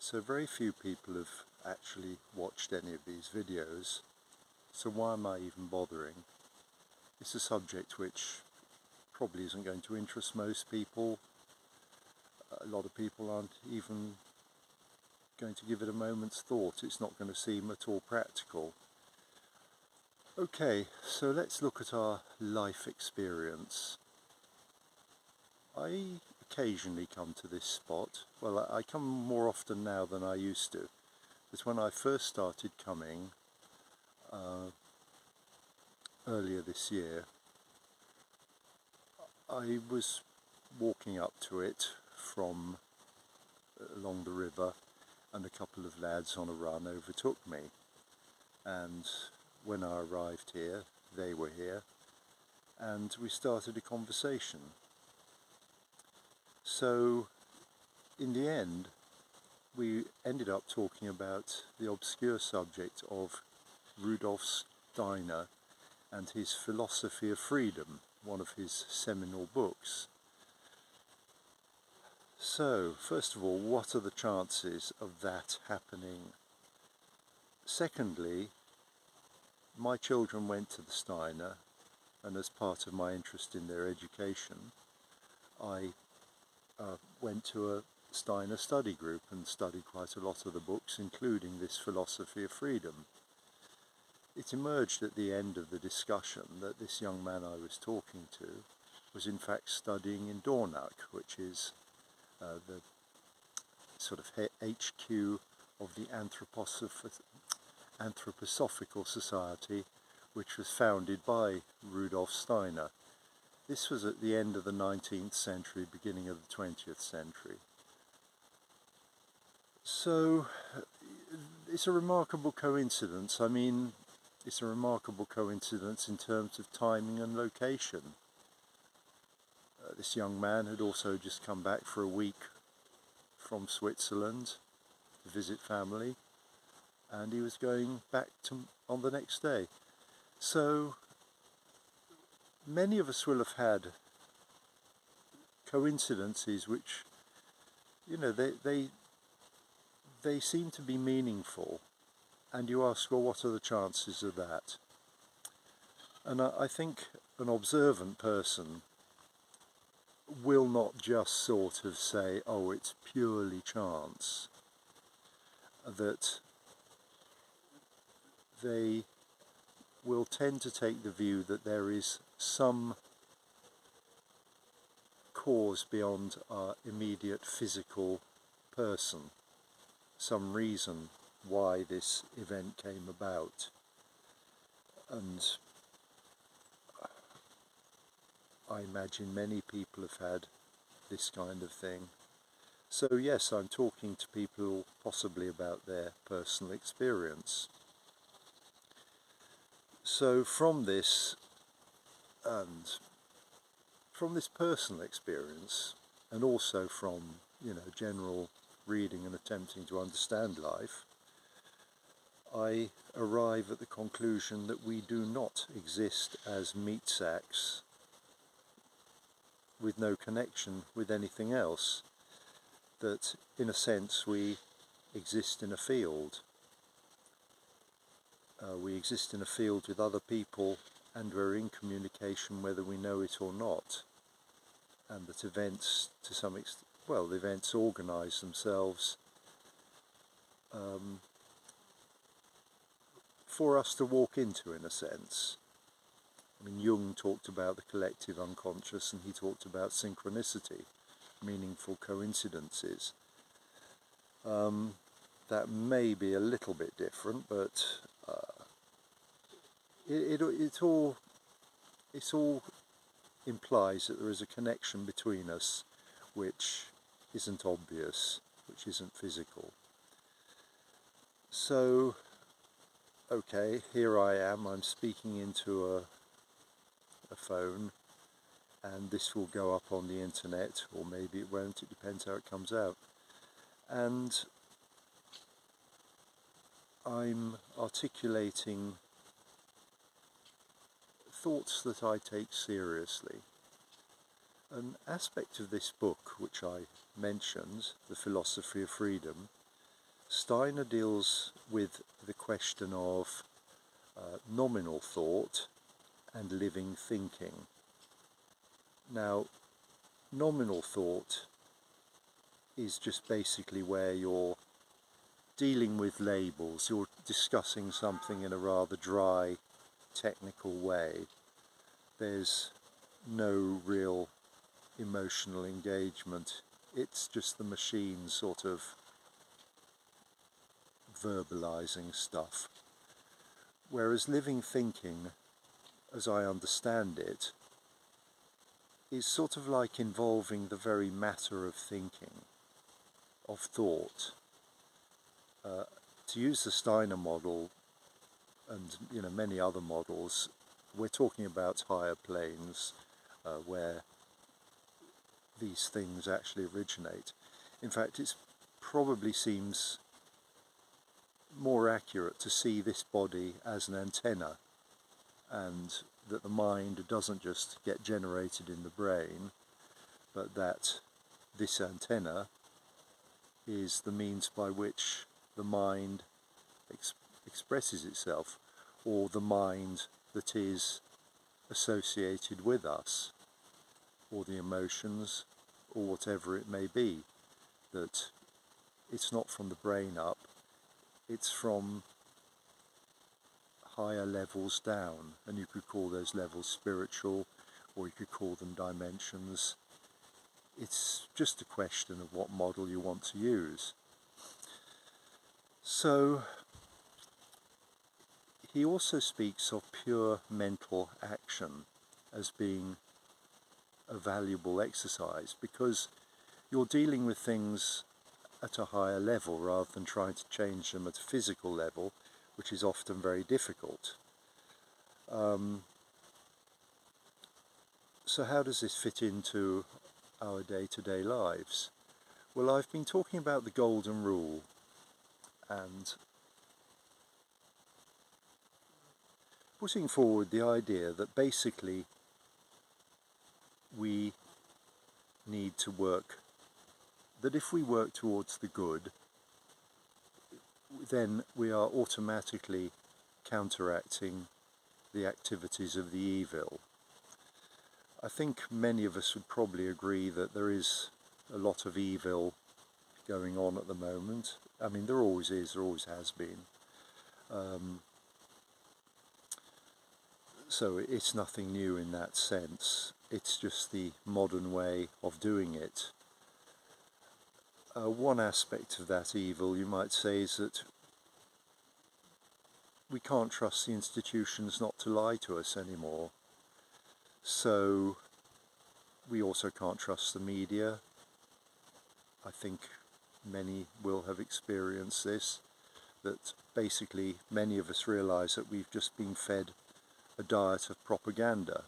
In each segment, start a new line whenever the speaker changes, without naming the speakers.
So very few people have actually watched any of these videos, so why am I even bothering? It's a subject which probably isn't going to interest most people. A lot of people aren't even going to give it a moment's thought. It's not going to seem at all practical. Okay, so let's look at our life experience. I occasionally come to this spot. Well, I come more often now than I used to. But when I first started coming earlier this year, I was walking up to it from along the river, and a couple of lads on a run overtook me, and when I arrived here they were here and we started a conversation. So in the end we ended up talking about the obscure subject of Rudolf Steiner and his Philosophy of Freedom, one of his seminal books. So, first of all, what are the chances of that happening? Secondly, my children went to the Steiner, and as part of my interest in their education, I went to a Steiner study group and studied quite a lot of the books, including this Philosophy of Freedom. It emerged at the end of the discussion that this young man I was talking to was in fact studying in Dornach, which is the sort of HQ of the Anthroposophical Society, which was founded by Rudolf Steiner. This was at the end of the 19th century, beginning of the 20th century. So it's a remarkable coincidence. I mean, it's a remarkable coincidence in terms of timing and location. This young man had also just come back for a week from Switzerland to visit family, and he was going back on the next day. So many of us will have had coincidences which, you know, they seem to be meaningful, and you ask, well, what are the chances of that? And I think an observant person will not just sort of say, oh, it's purely chance, that they will tend to take the view that there is some cause beyond our immediate physical person, some reason why this event came about. And I imagine many people have had this kind of thing. So yes, I'm talking to people possibly about their personal experience. So from this personal experience, and also from, you know, general reading and attempting to understand life, I arrive at the conclusion that we do not exist as meat sacks with no connection with anything else, that in a sense we exist in a field. We exist in a field with other people, and we're in communication whether we know it or not, and that events, to some extent, well, the events organise themselves for us to walk into, in a sense. I mean, Jung talked about the collective unconscious, and he talked about synchronicity, meaningful coincidences. That may be a little bit different, but it all implies that there is a connection between us which isn't obvious, which isn't physical. So, okay, here I am, I'm speaking into a phone, and this will go up on the internet, or maybe it won't, it depends how it comes out. And I'm articulating thoughts that I take seriously. An aspect of this book which I mentioned, The Philosophy of Freedom, Steiner deals with the question of nominal thought and living thinking. Now, nominal thought is just basically where you're dealing with labels, you're discussing something in a rather dry, technical way. There's no real emotional engagement. It's just the machine sort of verbalizing stuff. Whereas living thinking, as I understand it, is sort of like involving the very matter of thinking, of thought. To use the Steiner model, and many other models, we're talking about higher planes where these things actually originate. In fact, it probably seems more accurate to see this body as an antenna, and that the mind doesn't just get generated in the brain, but that this antenna is the means by which the mind expresses itself, or the mind that is associated with us, or the emotions, or whatever it may be. That it's not from the brain up, it's from higher levels down, and you could call those levels spiritual, or you could call them dimensions. It's just a question of what model you want to use. So he also speaks of pure mental action as being a valuable exercise, because you're dealing with things at a higher level rather than trying to change them at a physical level, which is often very difficult. So how does this fit into our day-to-day lives? Well, I've been talking about the golden rule, and putting forward the idea that basically we need to work, that if we work towards the good, then we are automatically counteracting the activities of the evil. I think many of us would probably agree that there is a lot of evil going on at the moment. I mean, there always is, there always has been. So it's nothing new in that sense. It's just the modern way of doing it. One aspect of that evil, you might say, is that we can't trust the institutions not to lie to us anymore. So we also can't trust the media. I think many will have experienced this, that basically many of us realise that we've just been fed a diet of propaganda.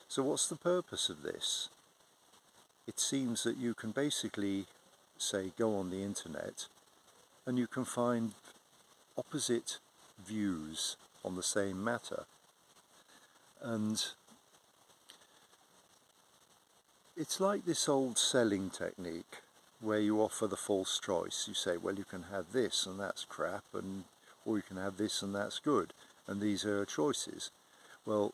So what's the purpose of this? It seems that you can basically, say, go on the internet and you can find opposite views on the same matter. And it's like this old selling technique where you offer the false choice. You say, well, you can have this and that's crap, or you can have this and that's good, and these are choices. Well,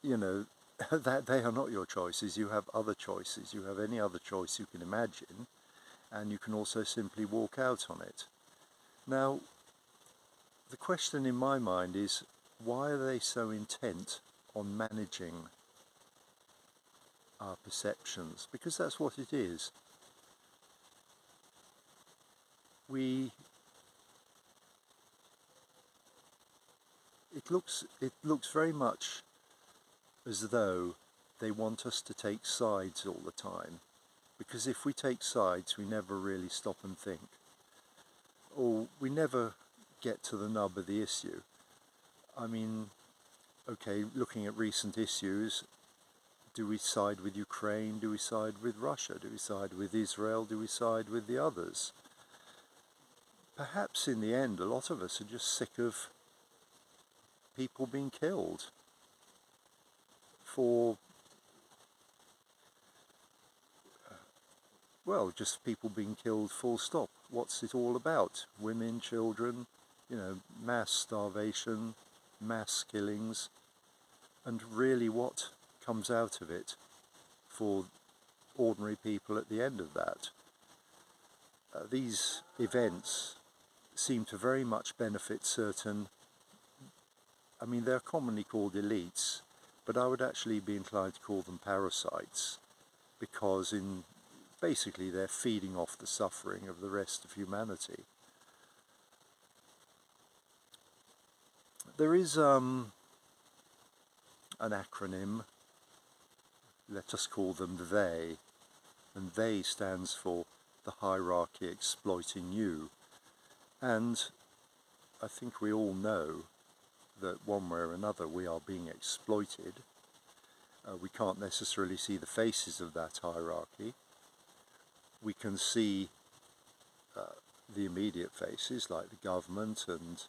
that they are not your choices. You have other choices. You have any other choice you can imagine, and you can also simply walk out on it. Now, the question in my mind is, why are they so intent on managing our perceptions? Because that's what it is. It looks very much as though they want us to take sides all the time, because if we take sides we never really stop and think, or we never get to the nub of the issue. I mean, okay, looking at recent issues, do we side with Ukraine? Do we side with Russia? Do we side with Israel? Do we side with the others? Perhaps in the end a lot of us are just sick of people being killed for well, just people being killed full stop. What's it all about? Women, children, you know, mass starvation, mass killings, and really what comes out of it for ordinary people at the end of that. These events seem to very much benefit certain, I mean, they're commonly called elites, but I would actually be inclined to call them parasites, because basically they're feeding off the suffering of the rest of humanity. There is an acronym, let us call them THEY, and THEY stands for the hierarchy exploiting you. And I think we all know that one way or another we are being exploited. We can't necessarily see the faces of that hierarchy. We can see the immediate faces, like the government and,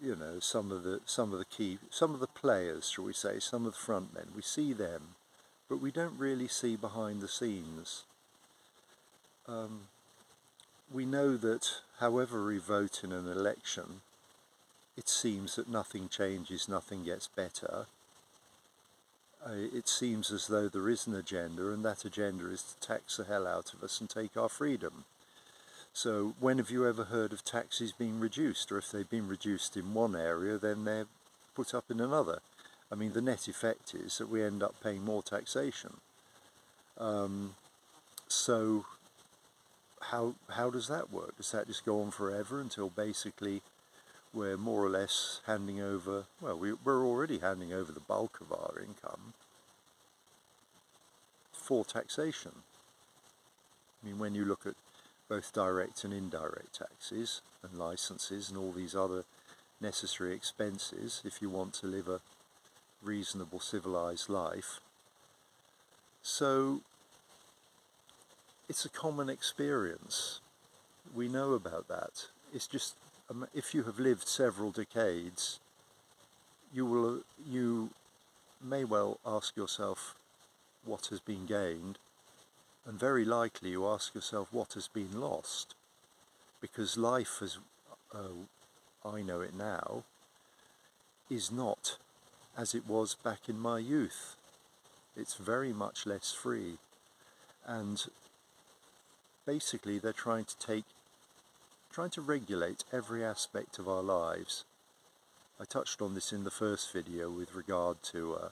you know, some of the players, shall we say, some of the front men. We see them, but we don't really see behind the scenes. We know that however we vote in an election, it seems that nothing changes, nothing gets better. It seems as though there is an agenda, and that agenda is to tax the hell out of us and take our freedom. So when have you ever heard of taxes being reduced? Or if they've been reduced in one area, then they're put up in another. I mean, the net effect is that we end up paying more taxation. So how does that work? Does that just go on forever until basically we're more or less handing over, well, we're already handing over the bulk of our income for taxation? I mean, when you look at both direct and indirect taxes and licenses and all these other necessary expenses if you want to live a reasonable civilized life. So it's a common experience. We know about that. It's just, if you have lived several decades, you may well ask yourself what has been gained, and very likely you ask yourself what has been lost, because life as I know it now is not as it was back in my youth. It's very much less free, and basically they're trying to regulate every aspect of our lives. I touched on this in the first video with regard to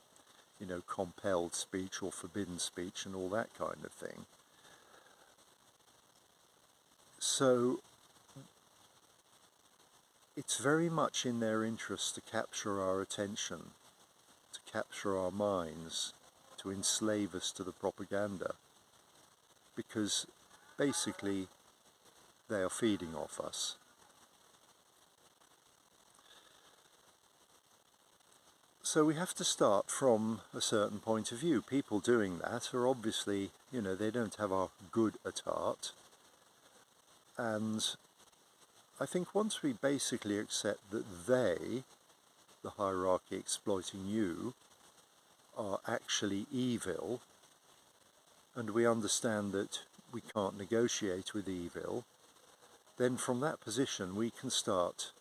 you know, compelled speech or forbidden speech and all that kind of thing. So it's very much in their interest to capture our attention, to capture our minds, to enslave us to the propaganda, because basically they are feeding off us. So we have to start from a certain point of view. People doing that are obviously, you know, they don't have our good at heart. And I think once we basically accept that they, the hierarchy exploiting you, are actually evil, and we understand that we can't negotiate with evil, then from that position we can start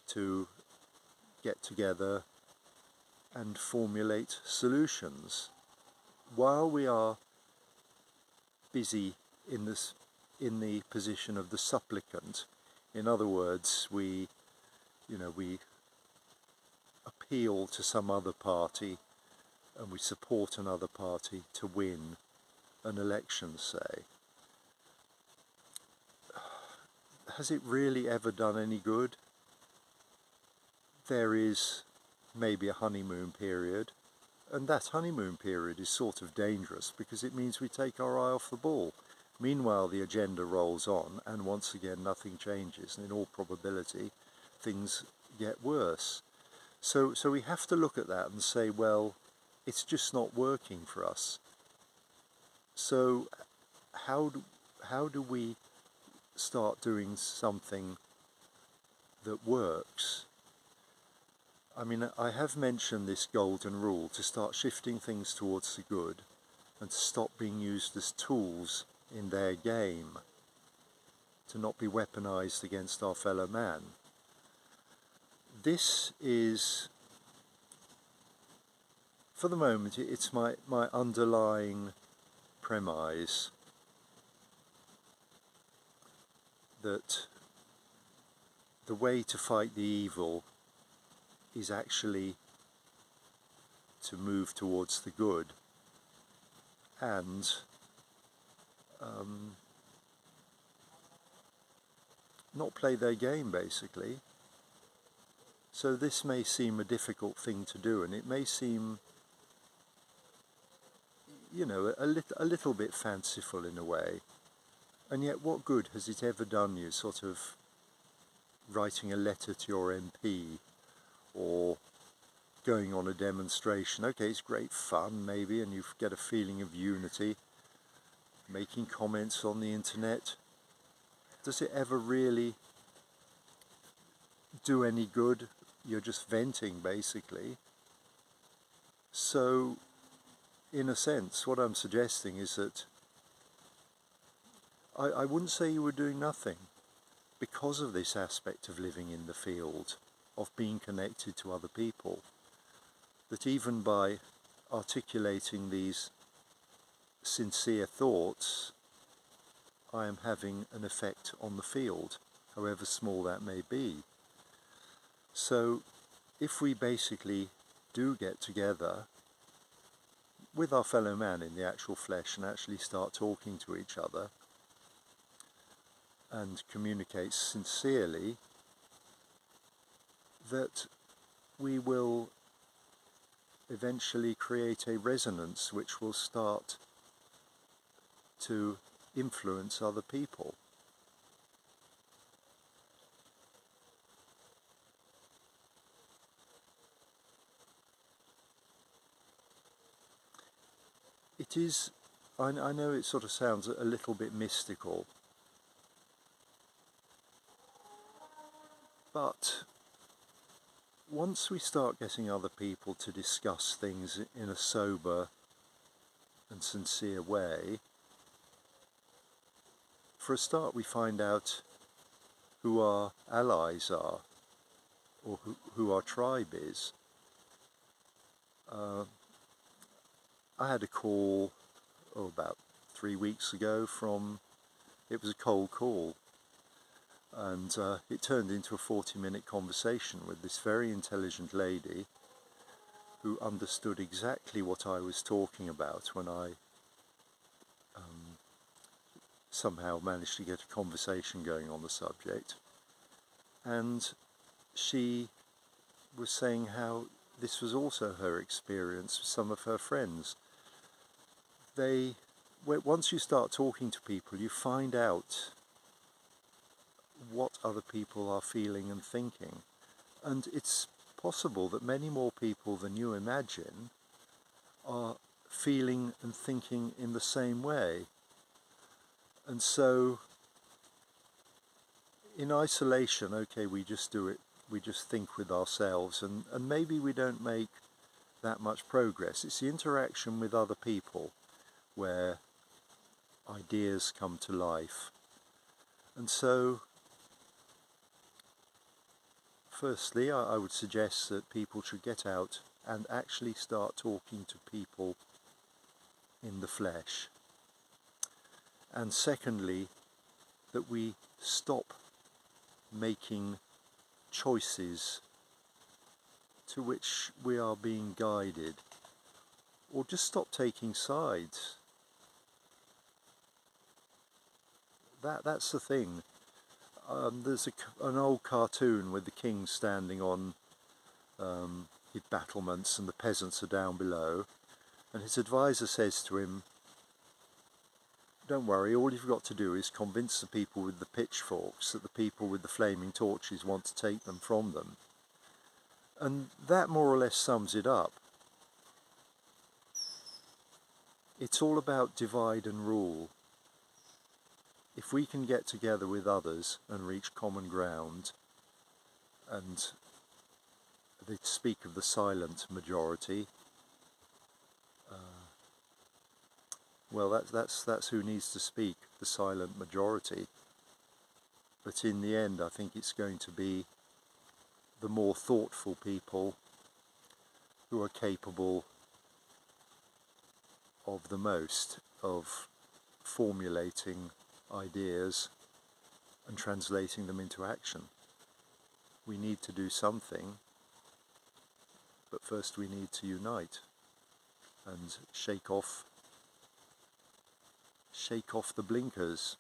to get together and formulate solutions. While we are busy in the position of the supplicant, in other words, we appeal to some other party and we support another party to win an election, say. Has it really ever done any good? There is maybe a honeymoon period, and that honeymoon period is sort of dangerous because it means we take our eye off the ball. Meanwhile, the agenda rolls on, and once again nothing changes, and in all probability things get worse. So we have to look at that and say, well, it's just not working for us. So how do we start doing something that works? I mean, I have mentioned this golden rule to start shifting things towards the good, and to stop being used as tools in their game, to not be weaponized against our fellow man. This is, for the moment, it's my underlying premise that the way to fight the evil is actually to move towards the good and not play their game, basically. So this may seem a difficult thing to do, and it may seem, you know, a little bit fanciful in a way. And yet what good has it ever done you, sort of writing a letter to your MP or going on a demonstration? Okay, it's great fun maybe, and you get a feeling of unity, making comments on the internet. Does it ever really do any good? You're just venting, basically. So in a sense, what I'm suggesting is that I wouldn't say you were doing nothing, because of this aspect of living in the field, of being connected to other people, that even by articulating these sincere thoughts, I am having an effect on the field, however small that may be. So if we basically do get together with our fellow man in the actual flesh and actually start talking to each other and communicate sincerely, that we will eventually create a resonance which will start to influence other people. It is, I know it sort of sounds a little bit mystical, but once we start getting other people to discuss things in a sober and sincere way, for a start we find out who our allies are, or who our tribe is. I had a call about 3 weeks ago from, it was a cold call, and it turned into a 40-minute conversation with this very intelligent lady who understood exactly what I was talking about when I somehow managed to get a conversation going on the subject. And she was saying how this was also her experience with some of her friends. Once you start talking to people, you find out what other people are feeling and thinking. And it's possible that many more people than you imagine are feeling and thinking in the same way. And so, in isolation, okay, we just do it, we just think with ourselves, and maybe we don't make that much progress. It's the interaction with other people where ideas come to life. And so, firstly, I would suggest that people should get out and actually start talking to people in the flesh. And secondly, that we stop making choices to which we are being guided, or just stop taking sides. That's the thing. There's an old cartoon with the king standing on his battlements and the peasants are down below, and his advisor says to him, "Don't worry, all you've got to do is convince the people with the pitchforks that the people with the flaming torches want to take them from them." And that more or less sums it up. It's all about divide and rule. If we can get together with others and reach common ground, and they speak of the silent majority, well, that's who needs to speak, the silent majority. But in the end, I think it's going to be the more thoughtful people who are capable of the most of formulating ideas and translating them into action. We need to do something, but first we need to unite and shake off the blinkers